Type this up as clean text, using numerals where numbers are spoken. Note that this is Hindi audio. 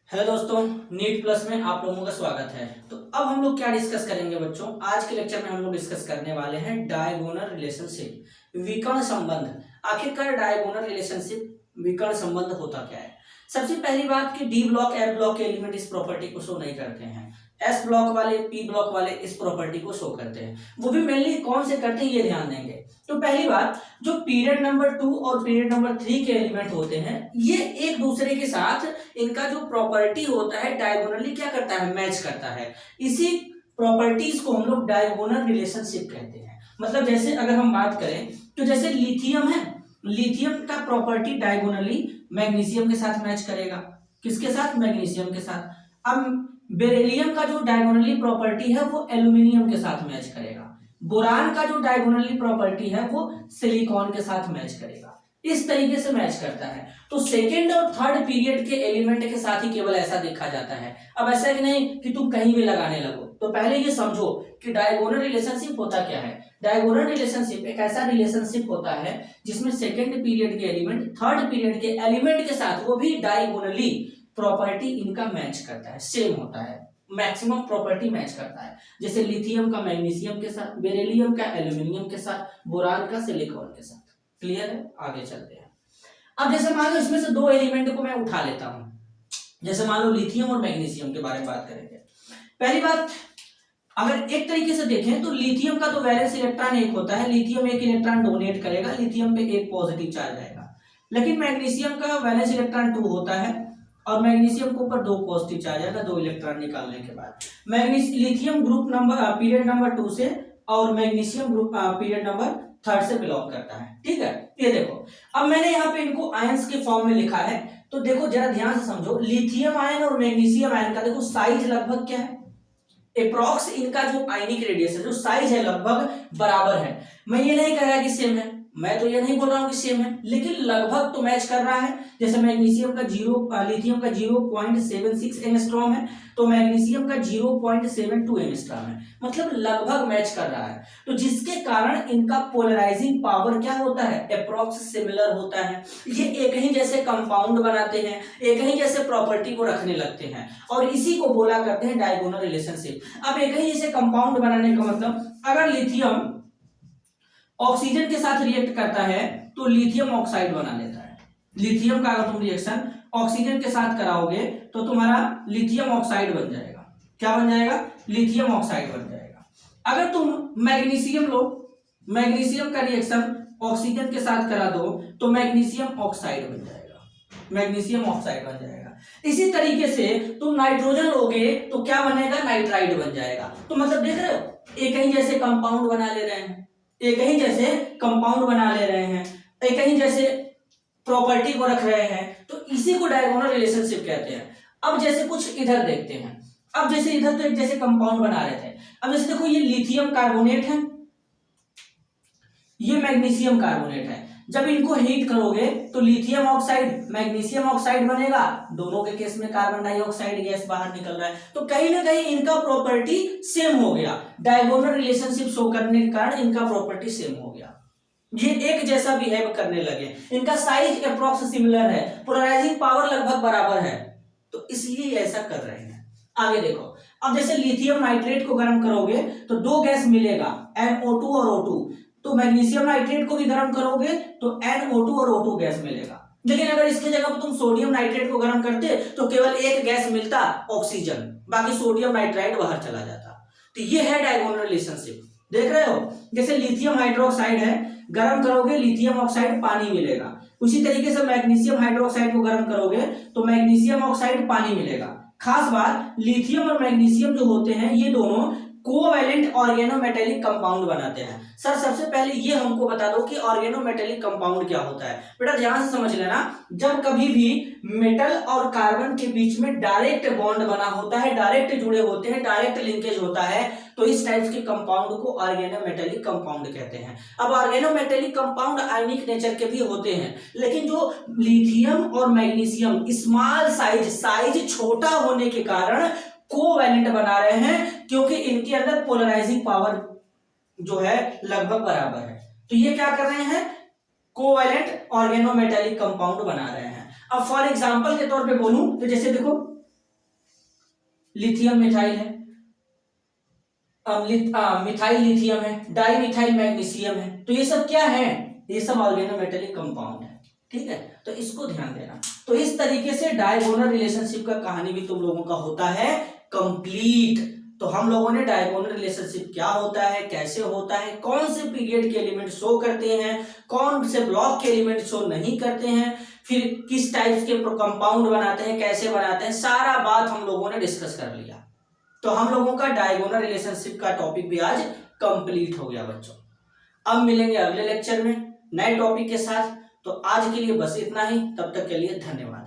हेलो दोस्तों, नीट प्लस में आप लोगों का स्वागत है। तो अब हम लोग क्या डिस्कस करेंगे बच्चों? आज के लेक्चर में हम लोग डिस्कस करने वाले हैं डायगोनल रिलेशनशिप, विकर्ण संबंध। आखिरकार डायगोनल रिलेशनशिप, विकर्ण संबंध होता क्या है? सबसे पहली बात कि डी ब्लॉक एल ब्लॉक के एलिमेंट इस प्रॉपर्टी को शो नहीं करते हैं, एस ब्लॉक वाले पी ब्लॉक वाले इस प्रॉपर्टी को शो करते हैं। वो भी मेनली कौन से करते हैं ये ध्यान देंगे। तो पहली बात, जो पीरियड नंबर 2 और पीरियड नंबर 3 के एलिमेंट होते हैं ये एक दूसरे के साथ इनका जो प्रॉपर्टी होता है डायगोनली क्या करता है, मैच करता है। इसी प्रॉपर्टीज को हम लोग डायगोनल रिलेशनशिप कहते हैं। मतलब जैसे अगर हम बात करें तो जैसे लिथियम है, लिथियम का प्रॉपर्टी डायगोनली मैग्नीशियम के साथ मैच करेगा। किसके साथ? मैग्नीशियम के साथ। अब बेरिलियम का जो डायगोनली प्रॉपर्टी है वो एल्यूमिनियम के साथ मैच करेगा। बोरान का जो डायगोनली प्रॉपर्टी है वो सिलिकॉन के साथ मैच करेगा। इस तरीके से मैच करता है। तो सेकेंड और थर्ड पीरियड के एलिमेंट के साथ ही केवल ऐसा देखा जाता है। अब ऐसा कि नहीं कि तुम कहीं भी लगाने लगो। तो पहले ये समझो कि डायगोनल रिलेशनशिप होता क्या है। डायगोनल रिलेशनशिप एक ऐसा रिलेशनशिप होता है जिसमें सेकेंड पीरियड के एलिमेंट थर्ड पीरियड के एलिमेंट के साथ वो भी डायगोनली प्रॉपर्टी इनका मैच करता है, सेम होता है, मैक्सिमम प्रॉपर्टी मैच करता है। जैसे लिथियम का मैग्नीशियम के साथ, बेरिलियम का एल्यूमिनियम के साथ, बोरान का सिलिकॉन के साथ। क्लियर है? आगे चलते हैं। अब जैसे मान लो इसमें से दो एलिमेंट को मैं उठा लेता हूं। जैसे मान लो लिथियम और मैग्नीशियम के बारे में बात करेंगे। पहली बात, अगर एक तरीके से देखें तो लिथियम का तो वैलेंस इलेक्ट्रॉन एक होता है, लिथियम एक इलेक्ट्रॉन डोनेट करेगा, लिथियम पे एक पॉजिटिव चार्ज आएगा। लेकिन मैग्नीशियम का वैलेंस इलेक्ट्रॉन 2 होता है और मैग्नीशियम के ऊपर 2 पॉजिटिव चार्ज आएगा 2 इलेक्ट्रॉन निकालने के बाद। Lithium group number period number 2 से और मैग्नीशियम ग्रुप पीरियड नंबर 3 से बिलोंग करता है। ठीक है, ये देखो अब मैंने यहाँ पे इनको आयंस के फॉर्म में लिखा है। तो देखो जरा ध्यान से समझो, लिथियम आयन और मैग्नीशियम आयन का देखो साइज लगभग क्या है, अप्रॉक्स इनका जो आयनिक रेडियस है, जो साइज है लगभग बराबर है। मैं ये नहीं कह रहा कि सेम है, मैं तो ये नहीं बोल रहा हूँ कि सेम है, लेकिन लगभग तो मैच कर रहा है। जैसे मैग्नीशियम का लिथियम का 0.76 एंगस्ट्रॉम है तो मैग्नीशियम का 0.72 एंगस्ट्रॉम है, मतलब लगभग मैच कर रहा है। तो जिसके कारण इनका पोलराइजिंग पावर क्या होता है, अप्रॉक्स सिमिलर होता है। ये एक ही जैसे कंपाउंड बनाते हैं, एक ही जैसे प्रॉपर्टी को रखने लगते हैं और इसी को बोला करते हैं डायगोनल रिलेशनशिप। अब एक ही जैसे कंपाउंड बनाने का मतलब, अगर लिथियम ऑक्सीजन के साथ रिएक्ट करता है तो लिथियम ऑक्साइड बना लेता है। लिथियम का अगर तुम रिएक्शन ऑक्सीजन के साथ कराओगे तो तुम्हारा लिथियम ऑक्साइड बन जाएगा। क्या बन जाएगा? लिथियम ऑक्साइड बन जाएगा। अगर तुम मैग्नीशियम लो, मैग्नीशियम का रिएक्शन ऑक्सीजन के साथ करा दो तो मैग्नीशियम ऑक्साइड बन जाएगा, मैग्नीशियम ऑक्साइड बन जाएगा। इसी तरीके से तुम नाइट्रोजन लोगे तो क्या बनेगा, नाइट्राइड बन जाएगा। तो मतलब देख रहे हो, एक ही जैसे कंपाउंड बना ले रहे हैं, एक ही जैसे कंपाउंड बना ले रहे हैं, एक ही जैसे प्रॉपर्टी को रख रहे हैं, तो इसी को डायगोनल रिलेशनशिप कहते हैं। अब जैसे कुछ इधर देखते हैं। अब जैसे इधर तो एक जैसे कंपाउंड बना रहे थे। अब जैसे देखो ये लिथियम कार्बोनेट है, ये मैग्नीशियम कार्बोनेट है। जब इनको हीट करोगे तो लिथियम ऑक्साइड मैग्नीशियम ऑक्साइड बनेगा। दोनों के केस में कार्बन डाइऑक्साइड गैस बाहर निकल रहा है, तो कहीं ना कहीं इनका प्रॉपर्टी सेम हो गया। डायगोनल रिलेशनशिप शो करने के कारण इनका प्रॉपर्टी सेम हो गया, ये एक जैसा बिहेव करने लगे। इनका साइज अप्रॉक्स सिमिलर है, पोलराइजिंग पावर लगभग बराबर है, तो इसलिए ऐसा कर रहे हैं। आगे देखो, अब जैसे लिथियम नाइट्रेट को गर्म करोगे तो 2 गैस मिलेगा, NO2 और O2। तो मैग्नीशियम नाइट्रेट को भी गर्म करोगे तो NO2 और O2 गैस मिलेगा। लेकिन अगर इसके जगह पर तुम सोडियम नाइट्रेट को गर्म करते तो केवल एक गैस मिलता, ऑक्सीजन, बाकी सोडियम नाइट्राइड बाहर चला जाता। तो ये है डायगोनल रिलेशनशिप। देख रहे हो, जैसे लिथियम हाइड्रोक्साइड है, गर्म करोगे लिथियम ऑक्साइड पानी मिलेगा। उसी तरीके से मैग्नीशियम हाइड्रोक्साइड को गर्म करोगे तो मैग्नीशियम ऑक्साइड पानी मिलेगा। खास बात, लिथियम और मैग्नीशियम जो होते हैं ये दोनों कोवैलेंट ऑर्गेनोमेटेलिक कंपाउंड बनाते हैं। सर सबसे पहले ये हमको बता दो कि ऑर्गेनोमेटेलिक कंपाउंड क्या होता है। बेटा ध्यान से समझ लेना, जब कभी भी मेटल और कार्बन के बीच में डायरेक्ट बॉन्ड बना होता है, डायरेक्ट जुड़े होते हैं, डायरेक्ट लिंकेज होता है, तो इस टाइप के कंपाउंड को ऑर्गेनोमेटेलिक कंपाउंड कहते हैं। अब ऑर्गेनोमेटेलिक कंपाउंड आयनिक नेचर के भी होते हैं, लेकिन जो लिथियम और मैग्नीशियम स्मॉल साइज छोटा होने के कारण कोवैलेंट बना रहे हैं, क्योंकि इनके अंदर पोलराइजिंग पावर जो है लगभग बराबर है। तो ये क्या कर रहे हैं, कोवैलेंट ऑर्गेनोमेटेलिक कंपाउंड बना रहे हैं। अब फॉर एग्जांपल के तौर पे बोलूं तो जैसे देखो लिथियम मिथाइल है, मिथाइल लिथियम है, डाई मिथाइल मैग्नीशियम है। तो ये सब क्या है, ये सब ऑर्गेनोमेटेलिक कंपाउंड है, ठीक है। तो इसको ध्यान देना। तो इस तरीके से डायगोनल रिलेशनशिप का कहानी भी तुम लोगों का होता है कंप्लीट। तो हम लोगों ने डायगोनल रिलेशनशिप क्या होता है, कैसे होता है, कौन से पीरियड के एलिमेंट शो करते हैं, कौन से ब्लॉक के एलिमेंट शो नहीं करते हैं, फिर किस टाइप्स के कंपाउंड बनाते हैं, कैसे बनाते हैं, सारा बात हम लोगों ने डिस्कस कर लिया। तो हम लोगों का डायगोनल रिलेशनशिप का टॉपिक भी आज कंप्लीट हो गया बच्चों। अब मिलेंगे अगले लेक्चर में नए टॉपिक के साथ। तो आज के लिए बस इतना ही, तब तक के लिए धन्यवाद।